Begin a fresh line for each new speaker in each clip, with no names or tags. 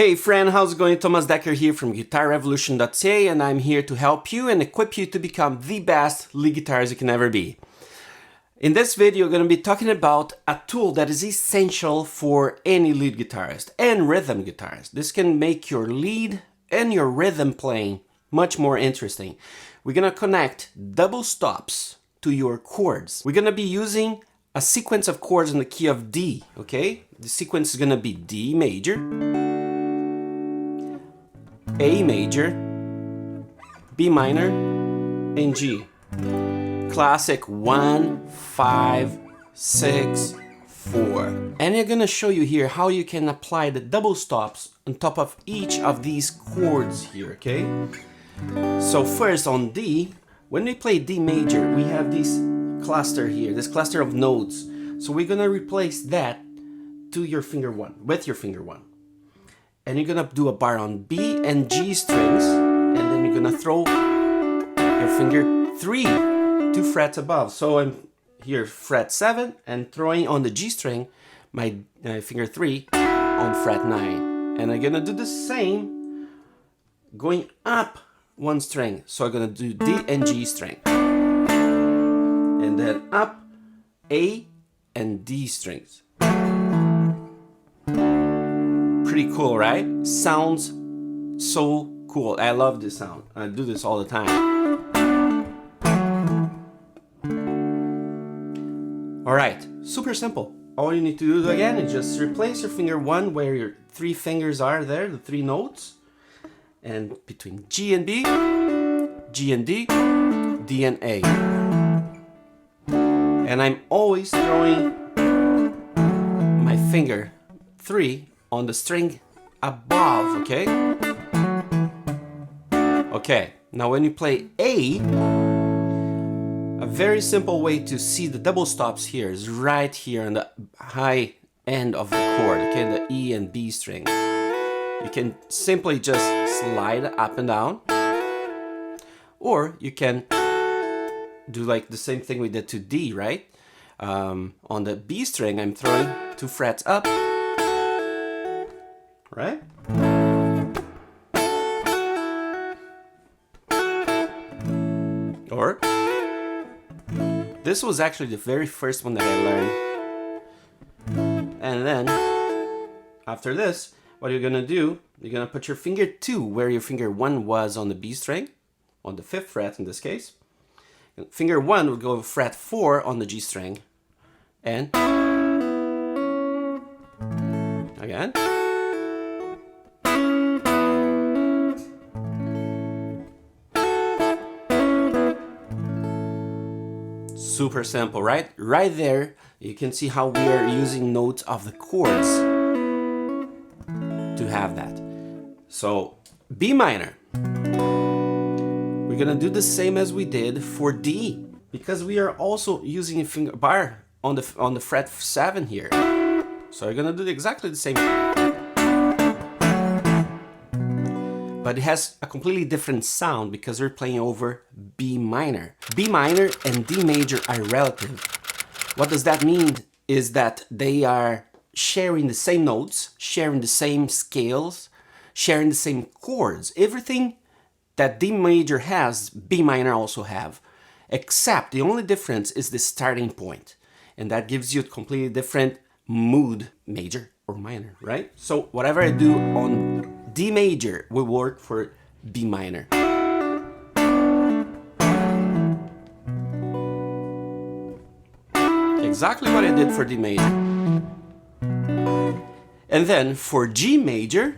Hey friend, how's it going? Thomas Decker here from GuitarRevolution.ca, and I'm here to help you and equip you to become the best lead guitarist you can ever be. In this video, we're going to be talking about a tool that is essential for any lead guitarist and rhythm guitarist. This can make your lead and your rhythm playing much more interesting. We're going to connect double stops to your chords. We're going to be using a sequence of chords in the key of D, okay? The sequence is going to be D major, A major, B minor, and G. Classic 1, 5, 6, 4. And I'm gonna show you here how you can apply the double stops on top of each of these chords here, okay? So first on D, when we play D major, we have this cluster here, this cluster of notes. So we're gonna replace that to your finger 1, with your finger 1. And you're gonna do a bar on B and G strings, and then you're gonna throw your finger 3 2 frets above. So I'm here fret 7 and throwing on the G string my finger 3 on fret 9. And I'm gonna do the same going up one string. So I'm gonna do D and G string. And then up A and D strings. Pretty cool, right? Sounds so cool. I love this sound. I do this all the time. Alright, super simple. All you need to do again is just replace your finger 1 where your 3 fingers are there, the 3 notes. And between G and B, G and D, D and A. And I'm always throwing my finger 3 on the string above, okay? Okay, now when you play A, a very simple way to see the double stops here is right here on the high end of the chord, okay, the E and B string. You can simply just slide up and down, or you can do like the same thing we did to D, right? On the B string, I'm throwing 2 frets up, right? Or this was actually the very first one that I learned. And then after this, what you're gonna do, you're gonna put your finger 2 where your finger 1 was on the B string, on the 5th fret in this case. Finger 1 would go fret 4 on the G string, and again. Super simple, right? Right there, you can see how we are using notes of the chords to have that. So, B minor. We're gonna do the same as we did for D, because we are also using a finger bar on the fret 7 here. So you're gonna do exactly the same. But it has a completely different sound because we're playing over B minor. B minor and D major are relative. What does that mean is that they are sharing the same notes, sharing the same scales, sharing the same chords. Everything that D major has, B minor also have. Except the only difference is the starting point. And that gives you a completely different mood, major or minor, right? So whatever I do on D major will work for B minor. Exactly what I did for D major. And then for G major,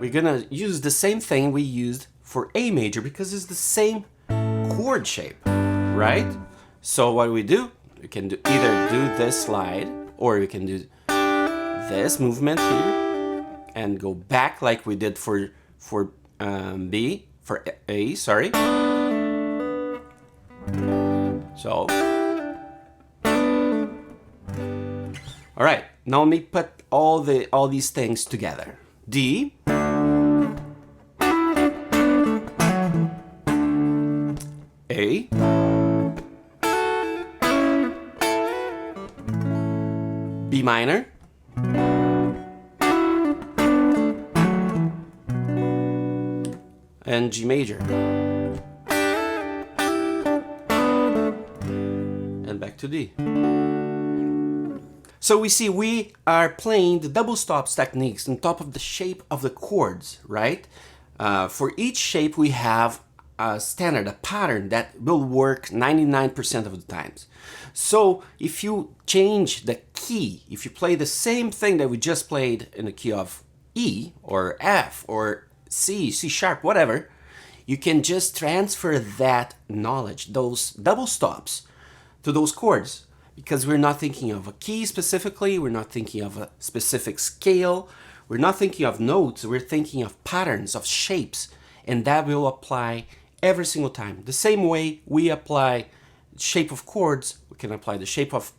we're gonna use the same thing we used for A major because it's the same chord shape, right? So what we do, we can either do this slide or we can do this movement here and go back like we did for A, sorry. So, all right. Now let me put all these things together. D, A, B minor, and G major. And back to D. So we see we are playing the double stops techniques on top of the shape of the chords, right? For each shape we have a standard, a pattern that will work 99% of the times. So if you change the key, if you play the same thing that we just played in the key of E or F or C, C sharp, whatever, you can just transfer that knowledge, those double stops, to those chords, because we're not thinking of a key specifically, we're not thinking of a specific scale, we're not thinking of notes, we're thinking of patterns, of shapes, and that will apply every single time. The same way we apply shape of chords, we can apply the shape of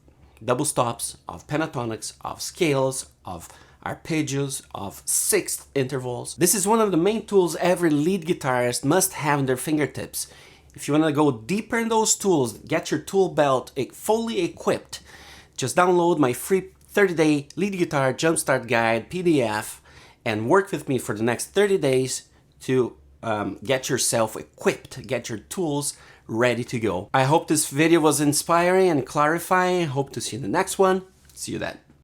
double stops, of pentatonics, of scales, of arpeggios, of sixth intervals. This is one of the main tools every lead guitarist must have in their fingertips. If you want to go deeper in those tools, get your tool belt fully equipped. Just download my free 30-day lead guitar jumpstart guide PDF and work with me for the next 30 days to get yourself equipped, get your tools ready to go. I hope this video was inspiring and clarifying. Hope to see you in the next one. See you then.